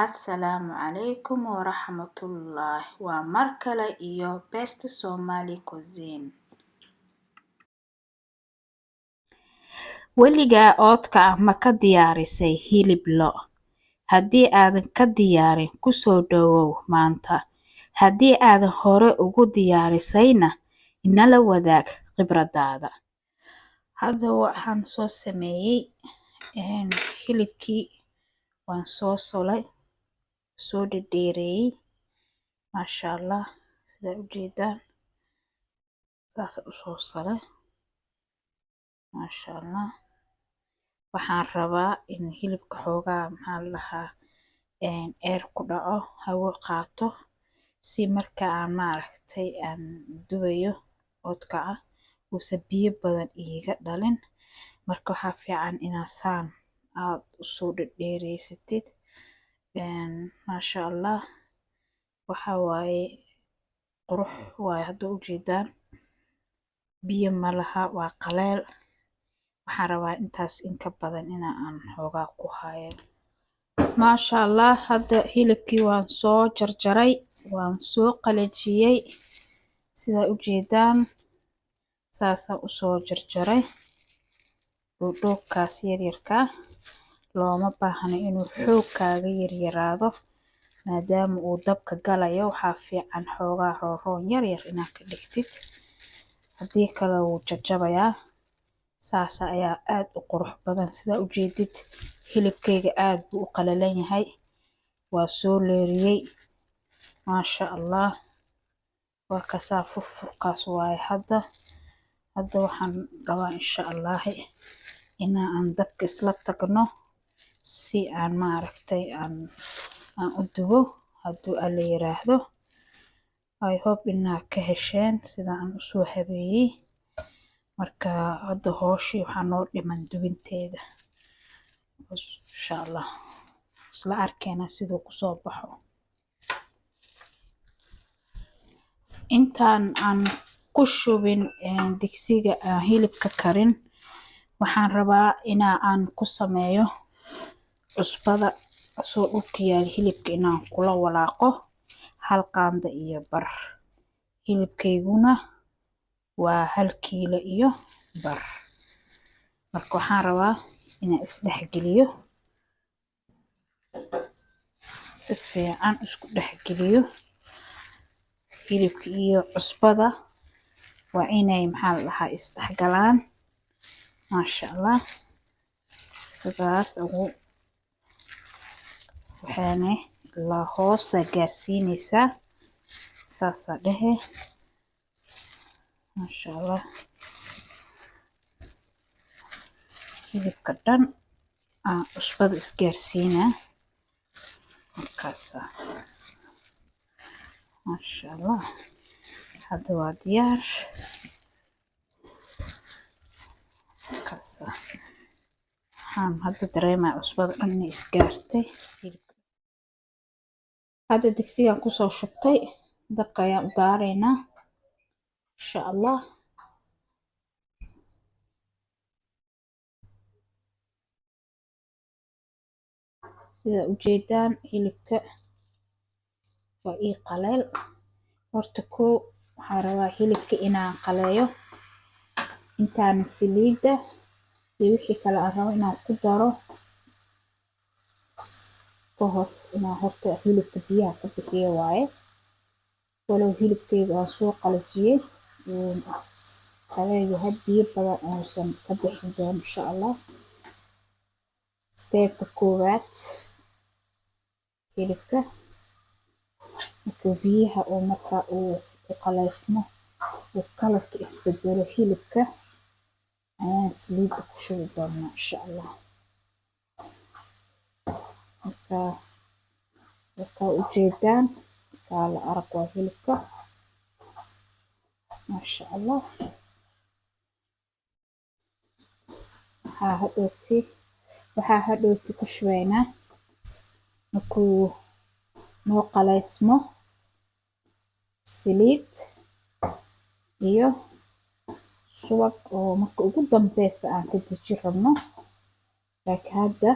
Asalaamu calaykum waraxmatullaahi waa mar kale iyo Best Somali Cuisine. Weligaa oodka ma ka diyaarisay hilib lo'? Haddii aadan ka diyaarin ku soo dhawow maanta. Haddii aadan hore ugu diyaarisayna inala wadaag khibradaada. Hadda waxaan soo sameeyay hilibkii waan soo solay soo dhadheereeyay maasha Allah sida u jeedaan saas u soo solay maasha Allah. Waxaan rabaa in hilibka xoogaa maxaa la dhahaa air ku dhaco hawo qaato si marka aan maaragtay aan dubayo oodkaca uusan biyo badan iiga dhalin. Marka waxaa fiican inaa saan aad u soo dhadheereysatid maasha Allah. Waxaa waaye qurux waaye hadda u jeedaan biyo ma laha waa qaleel. Waxaan rabaa intaas in ka badan in aan xoogaa ku hayo maasha Allah. Hadda hilibkii waan soo jarjaray waan soo qalajiyay sida u jeedaan saasaan u soo jarjaray dhuudhuubkaas yaryarka looma baahna inuu xoog kaaga yaryaraado maadaama uu dabka galayo. Waxaa fiican xoogaa roon yaryar inaad ka dhigtid haddii kale wuu jajabayaa. Saas ayaa aad u qurux badan sida u jeedid hilibkayga aad buu u qalalan yahay waa soo leeriyay maasha Allah. waa kasaa furfurkaas waaye hadda waxaan rabaa insha Allah inaan dabka isla tagno si aan maaragtay aan u dubo hadduu Alla yiraahdo. I hope inaad ka hesheen sida aan u soo habeeyay. Marka hadda hooshii waxaa noo dhiman dubinteeda insha Allah isla arkeena siduu ku soo baxo. Intaan aan ku shubin digsiga hilibka karin waxaan rabaa aan ku sameeyo cusbada soo dhulka yaal hilibka inaan kula walaaqo 1 qaando iyo bar. Hilibkayguna waa 1 kiilo iyo bar. Marka waxaan rabaa inaan isdhex geliyo si fiican isku dhex geliyo hilibka iyo cusbada waa inay maxaa la dhahaa isdhex galaan maasha Allah. Sidaas ugu waxaana la hoos gaarsiinaysa saasa dhehe maasha Allah. Hilibka dhan cusbada isgaarsiina markaas maasha Allah. Hadda waa diyaar markaas waxaan hadda dareemaa cusbada dhan inay isgaartay. Hadda digsigaan ku soo shubtay dabka ayaan u daaraynaa insha Allah. sida u jeedaan hilibka waa ii qaleel. Horta waxaan rabaa hilibka inaan qaleeyo intaan saliida iyo wixii kale aan rabo inaan ku daro kahor inaan horta hilibka biyaha ka bixiyo waaye. walow hilibkayga aan soo qalajiyay qaleeyahay biyo badan uusan ka bixin doono insha Allah. Steepka koowaad hilibka marka biyaha oo marka uu ku qaleysmo uu kalarka isbedelo hilibka ayaan saliida ku shubi doonaa insha Allah. marka u jeedaan kala arag waa hilibka maasha Allah. waxaa hadhooti ku shubaynaa markuu noo qaleysmo saliid iyo subag oo marka ugu dambeysa aan ka deji rabno. laakiin hadda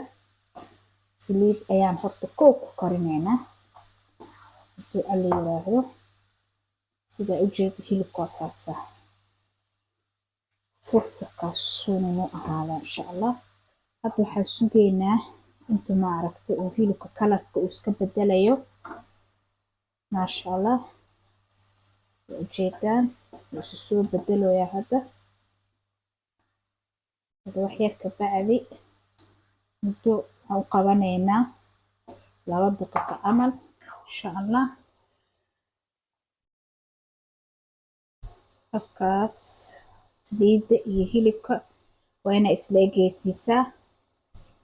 saliid ayaan horta kow ku karinaynaa haduu alla yiraahdo. sidaa ujeeda hilibka waa kaasa furfurkaas suunuu ahaada insha allah. hadda waxaan sugaynaa inta maaragtay uu hilibka kalarka uu iska bedelayo. maasha allah ujeedaan wuu isu soo bedelooyaa hadda wax yar ka bacdi muddo waxaan u qabanaynaa 2 daqiiqo camal insha allah. habkaas saliidda iyo hilibka waa inaa isla egeysiisaa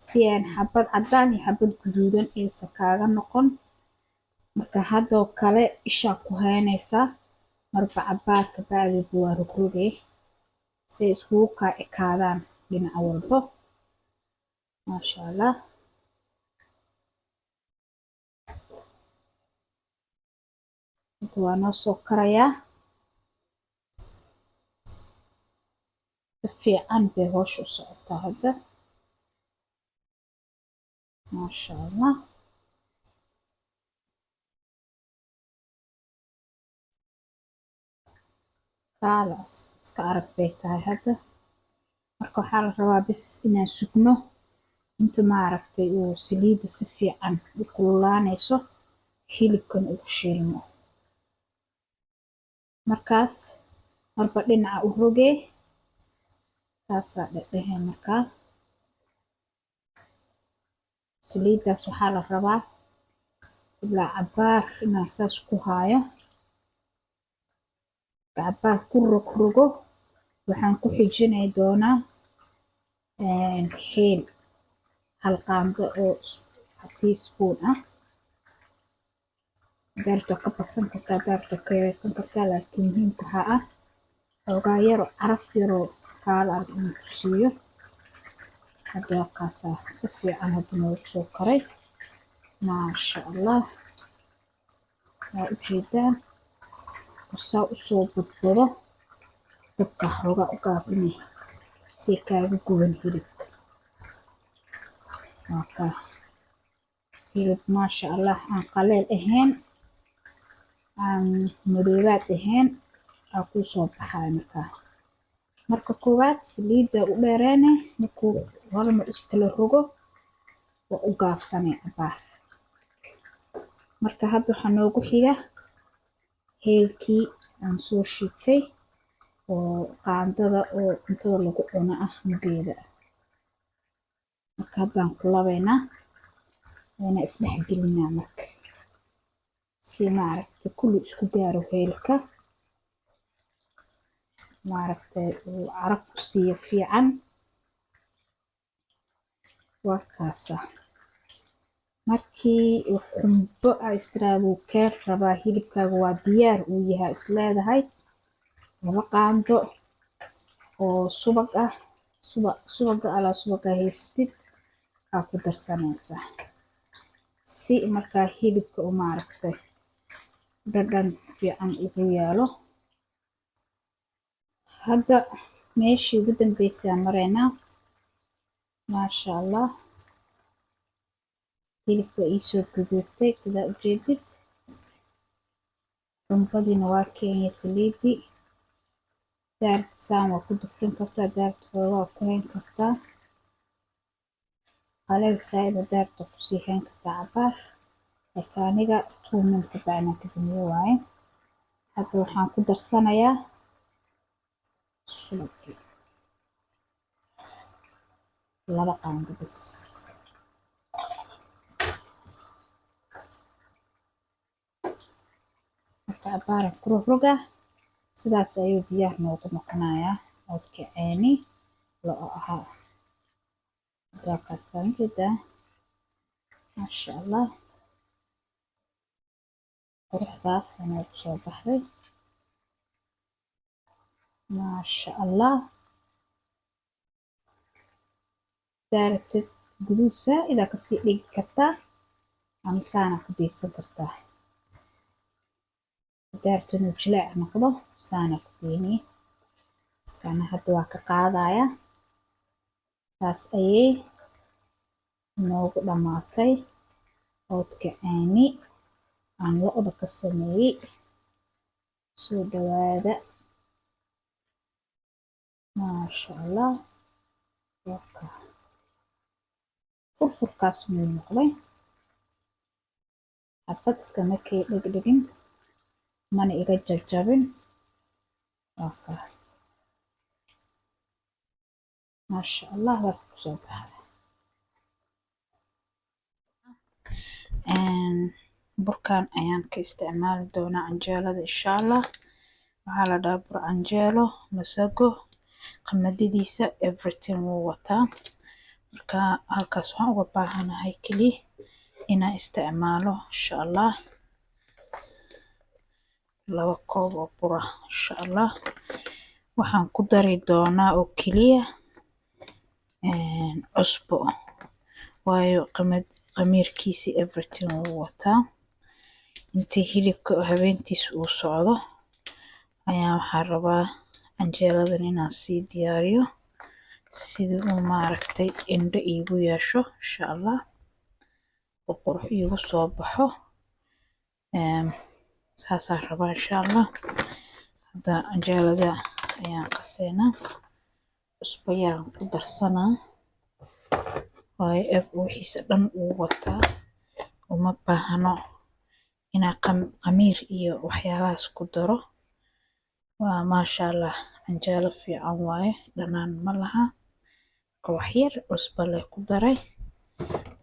si aan xabad cadaan iyo xabad guduudan aysan kaaga noqon. marka hadoo kale ishaa ku haynaysaa marba cabaar ka bacdi waa rogrogay si ay iskugu kaa ekaadaan dhinac walbo. maasha allah hadda waa noo soo karayaa si fiican bay howsha u socotaa hadda. maasha allah kaalaas iska arag bay tahay hadda. marka waxaa la rabaa bis inaan sugno inta maaragtay uu saliidda si fiican u kululaanayso hilibkan uu shiilmo. markaas marba dhinaca u rogee saasaa dhadhaheen. markaa saliiddaas waxaa la rabaa ilaa cabaar inaan saas ku haayo cabaar ku rogrogo. waxaan ku xijinay doonaa heel 1 qaando oo teaspoon ah. daarta ka badsan kartaa daarta ka yareysan kartaa laakiin muhiimka waxaa ah xoogaa yaro caraf yaroo kaala arag inuu ku siiyo. hadda waa kaasaa si fiican hadda noogu soo karay. maasha allah waa ujeedaan saa usoo badbado dabka xoogaa u gaabinay si kaaga guban hilibka. waa kaa hilib maasha allah aan qaleel ahayn aan madoobaad ahayn aa kuu soo baxaya. marka koowaad saliidda u dheereene markuu hal mar iskala rogo waa u gaabsanay cabaar. marka hadda waxaa noogu xiga heelkii aan soo shiitay oo qaandada oo cuntada lagu cuno ah mugeeda. marka haddaan ku labaynaa waana isdhex gelinaa marka si maaragtay kulli isku gaaro heelka maaragtay uu caraf u siiyo fiican. waa kaasa markii xumbo aa istiraado kee rabaa hilibkaaga waa diyaar uu yahay isleedahay 2 qaando oo subag ah subaga haysatid aa ku darsanaysaa si markaa hilibka u maaragtay dhadhan fiican ugu yaalo. hadda meeshii ugu dambeysay aan maraynaa. maasha allah hilibka iisoo guduudtay sidaa ujeedid. xumbadiina waa keenyay saliidii. daarta saan waa ku dugsan kartaa daarta xoogaa ku hayn kartaa qaleel saa'ida daarta ku sii hayn kartaa cabaar laakiin aniga 2 minute ka bacdi ka damiye waaye. hadda waxaan ku darsanayaa subag 2 qaando bas. marka cabaaran ku rogrogaa sidaas ayuu diyaar noogu noqonayaa oodkaceeni loo ahaa. waa kaasaan ujeedaa maasha allah quruxdaas noogu soo baxday. maasha allah daarabtid guduud saa'id aa kasii dhigi kartaa ama saana ku deysan kartaa. daarta inuu jilaac noqdo saana ku deyni. kana hadda waa ka qaadayaa saas ayay noogu dhamaatay oodka caani aan lo'da ka sameeyey. soo dhawaada maasha allah. furfurkaas muu noqday xabad iskama kay dhegdhegin mana iga jajabin. maasha allah waas kusoo baxday. burkaan ayaan ka isticmaali doonaa canjeelada insha allah. waxaa la dhahaa bur canjeelo, masago, qamadidiisa everything wuu wataa. marka halkaas waxaan uga baahanahay kaliya inaan isticmaalo insha allah 2 koob oo bur ah insha allah. waxaan ku dari doonaa oo kaliya cusbo, waayo qamiirkiisi everything wuu wataa. intii hilibka habeentiisa uu socdo ayaa waxaan rabaa canjeeladan inaan sii diyaariyo sidii uu maaragtay indho iigu yeesho insha allah oo qurux iigu soo baxo. saasaan rabaa insha allah. hadda canjeelada ayaan qaseynaa, cusbo yaraan ku darsanaa waayo wixiisa dhan uu wataa. uma baahno inaan qamiir iyo waxyaalahaas ku daro. waa maasha allah canjeelo fiican waaye, dhanaan ma laha. wax yar cusbo leh ku daray,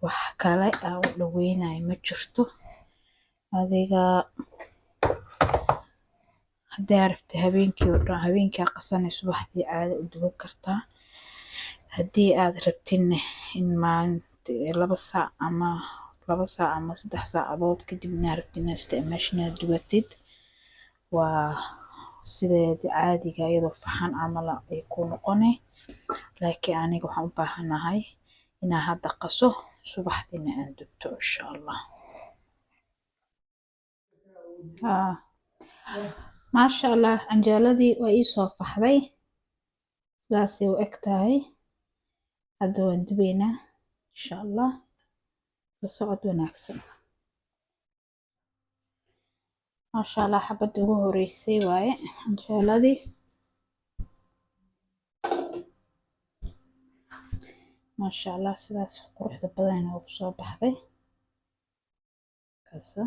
wax kale aan u dhaweynayo ma jirto. adiga haddii aad rabto habeenkii oo dhan habeenkaa qasanayso subaxdii caadi u duban kartaa. haddii aad rabtidna in maalintii 2 saac ama 3 saacadood kadib inaad rabtid inaad isticmaashid inaad dubatid waa sideeda caadiga iyadoo faxan camal ay ku noqonay. laakiin aniga waxaan u baahanahay inaan hadda qaso subaxdiina aan dubto insha allah. maasha allah canjeeladii waa ii soo faxday sidaasay u eg tahay. hadda waan dubaynaa insha allah. la socod wanaagsan. maasha allah xabadda ugu horeysay waaye canjeeladii. maasha allah sidaas quruxda badan ugu soo baxday. kasa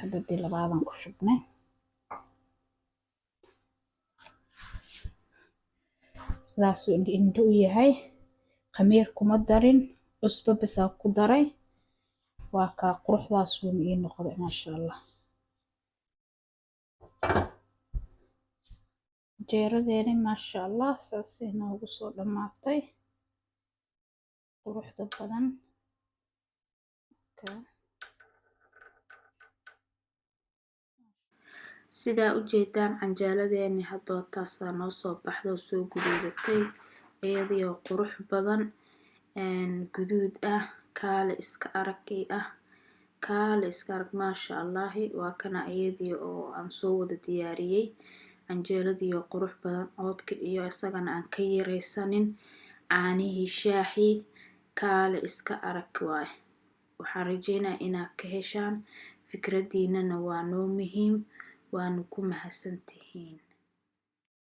xabadii labaadan ku shubnay. sidaasuu indho u yahay, khamiir kuma darin, cusbo bisaa ku daray. waa kaa quruxdaas wuu ii noqday maasha allah. jeeradeeni maasha allah saasay noogu soo dhamaatay quruxda badan. sidaa u jeedaan canjeeladeeni hadda taasaa noo soo baxda oo soo guduudatay iyadoo qurux badan guduud ah. kaale iska aragay ah, kaale iska arag maasha allah. waa kana iyadii oo aan soo wada diyaariyey canjeeladii oo qurux badan, oodka iyo isagana aan ka yareysanin, caanihii shaaxii. kaale iska arag waaye. waxaan rajeynayaa inaad ka heshaan. fikradiinana waa noo muhiim. waana ku mahadsantihiin.